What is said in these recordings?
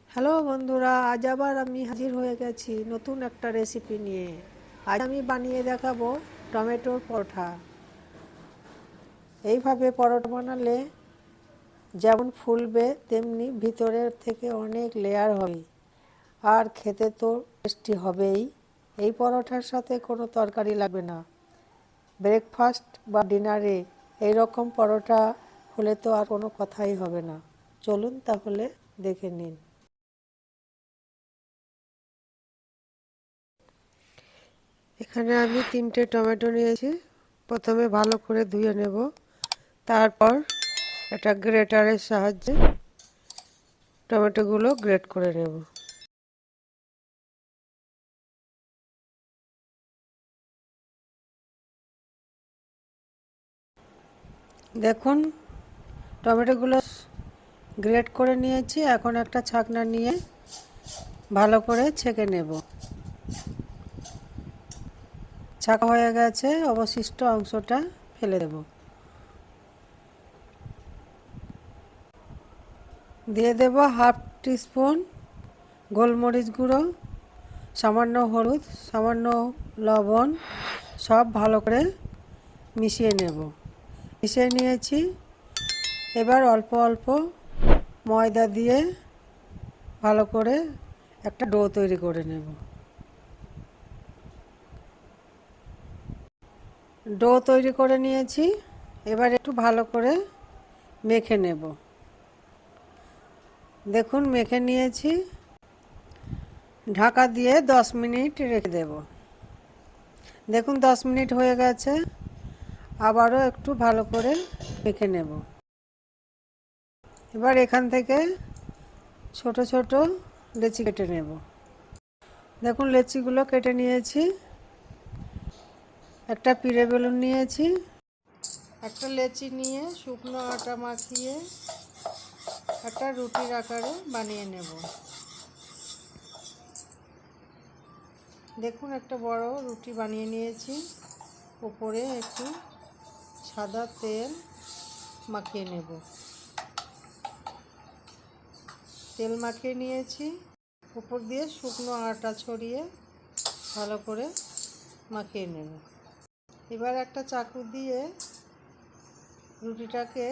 Hello বন্ধুরা, আজ আবার আমি হাজির হয়ে গেছি নতুন একটা রেসিপি নিয়ে। আজ আমি বানিয়ে দেখাবো টমেটোর পরোটা। এইভাবে পরোটা বানালে যেমন ফুলবে তেমনি ভিতরের থেকে অনেক লেয়ার হবে, আর খেতে তো টেস্টি হবেই। এই পরোটার সাথে কোনো তরকারি লাগবে না। ব্রেকফাস্ট বা ডিনারে এই রকম পরোটা হলে তো আর কোনো কথাই হবে না। চলুন তাহলে দেখে নিন। এখানে আমি 3টে টমেটো নিয়েছি। প্রথমে ভালো করে ধুয়ে নেব, তারপর একটা গ্রেটারের সাহায্যে টমেটোগুলো গ্রেট করে নেব। দেখুন, টমেটোগুলো গ্রেট করে নিয়েছি। এখন একটা ছাকনা নিয়ে ভালো করে ছেঁকে নেব। ছাকা হয়ে গেছে, অবশিষ্ট অংশটা ফেলে দেব। দিয়ে দেব হাফ টিস্পুন গোলমরিচ গুঁড়ো, সামান্য হলুদ, সামান্য লবণ, সব ভালো করে মিশিয়ে নেব। মিশিয়ে নিয়েছি। এবার অল্প অল্প ময়দা দিয়ে ভালো করে একটা ডো তৈরি করে নেব। ডো তৈরি করে নিয়েছি। এবার একটু ভালো করে মেখে নেব। দেখুন, মেখে নিয়েছি। ঢাকা দিয়ে 10 মিনিট রেখে দেব। দেখুন, 10 মিনিট হয়ে গেছে। আবারও একটু ভালো করে মেখে নেব। এবার এখান থেকে ছোট ছোট লেচি কেটে নেব। দেখুন, লেচিগুলো কেটে নিয়েছি। একটা পিঁড়ে বেলুন নিয়েছি। একটা লেচি নিয়ে শুকনো আটা মাখিয়ে একটা রুটির আকারে বানিয়ে নেব। দেখুন, একটা বড় রুটি বানিয়ে নিয়েছি। উপরে একটু সাদা তেল মাখিয়ে নেব। তেল মাখিয়ে নিয়েছি। উপর দিয়ে শুকনো আটা ছড়িয়ে ভালো করে মাখিয়ে নেব। এবার একটা চাকু দিয়ে রুটিটাকে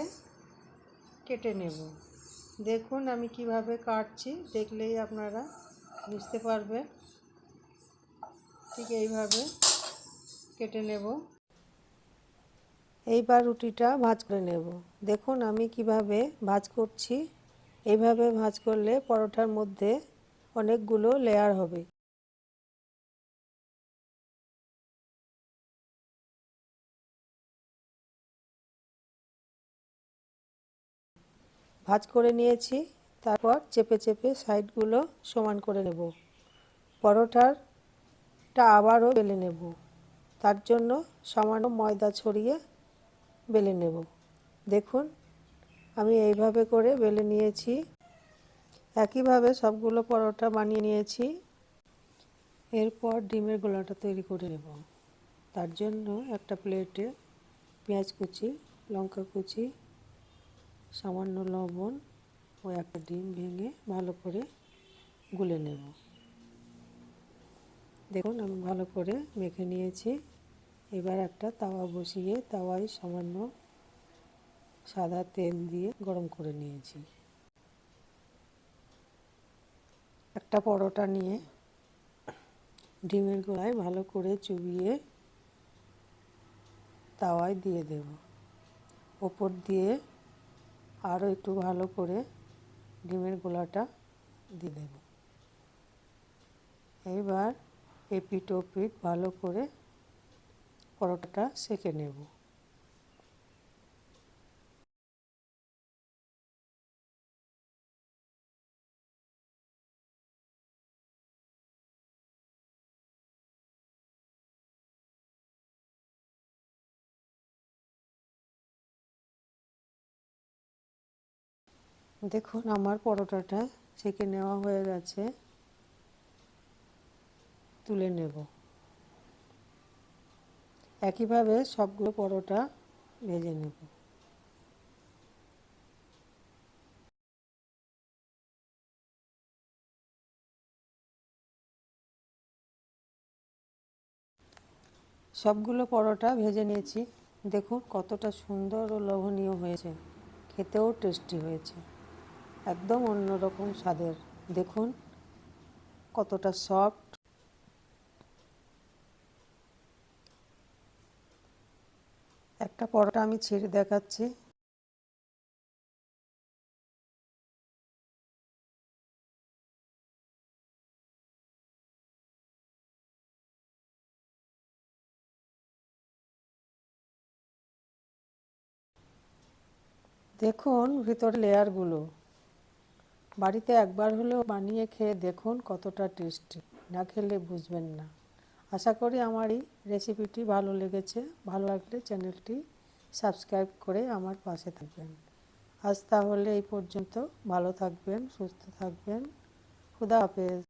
কেটে নেব। দেখুন আমি কিভাবে কাটছি, দেখলেই আপনারা বুঝতে পারবেন। ঠিক এইভাবে কেটে নেব। এইবার রুটিটা ভাঁজ করে নেব। দেখুন আমি কিভাবে ভাঁজ করছি। এইভাবে ভাঁজ করলে পরোটার মধ্যে অনেকগুলো লেয়ার হবে। ভাঁজ করে নিয়েছি। তারপর চেপে চেপে সাইডগুলো সমান করে নেব। পরোটাটা আবারও বেলে নেব। তার জন্য সামান্য ময়দা ছড়িয়ে বেলে নেব। দেখুন আমি এইভাবে করে বেলে নিয়েছি। একইভাবে সবগুলো পরোটা বানিয়ে নিয়েছি। এরপর ডিমের গোলাটা তৈরি করে নেব। তার জন্য একটা প্লেটে পেঁয়াজ কুচি, লঙ্কা কুচি, সামান্য লবণ ও একটা ডিম ভেঙে ভালো করে গুলে নেব। দেখুন আমি ভালো করে মেখে নিয়েছি। এবার একটা তাওয়া বসিয়ে তাওয়ায় সামান্য সাদা তেল দিয়ে গরম করে নিয়েছি। একটা পরোটা নিয়ে ডিমের গোলায় ভালো করে চুবিয়ে তাওয়ায় দিয়ে দেব। ওপর দিয়ে আরও একটু ভালো করে ডিমের গোলাটা দিয়ে দেব। এবার এপিঠ ওপিঠ ভালো করে পরোটাটা সেঁকে নেব। দেখুন আমার পরোটাটা সেঁকে নেওয়া হয়ে গেছে। তুলে নেব। একইভাবে সবগুলো পরোটা ভেজে নেব। সবগুলো পরোটা ভেজে নিয়েছি। দেখুন কতটা সুন্দর ও লোভনীয় হয়েছে, খেতেও টেস্টি হয়েছে, একদম অন্যরকম স্বাদের। দেখুন কতটা সফট। একটা পরোটা আমি ছেড়ে দেখাচ্ছি। দেখুন ভিতরে লেয়ারগুলো। বাড়িতে একবার হলেও বানিয়ে খেয়ে দেখুন কতটা টেস্টি, না খেলে বুঝবেন না। আশা করি আমার এই রেসিপিটি ভালো লেগেছে। ভালো লাগলে চ্যানেলটি সাবস্ক্রাইব করে আমার পাশে থাকবেন। আজ তাহলে এই পর্যন্ত। ভালো থাকবেন, সুস্থ থাকবেন। খুদা হাফেজ।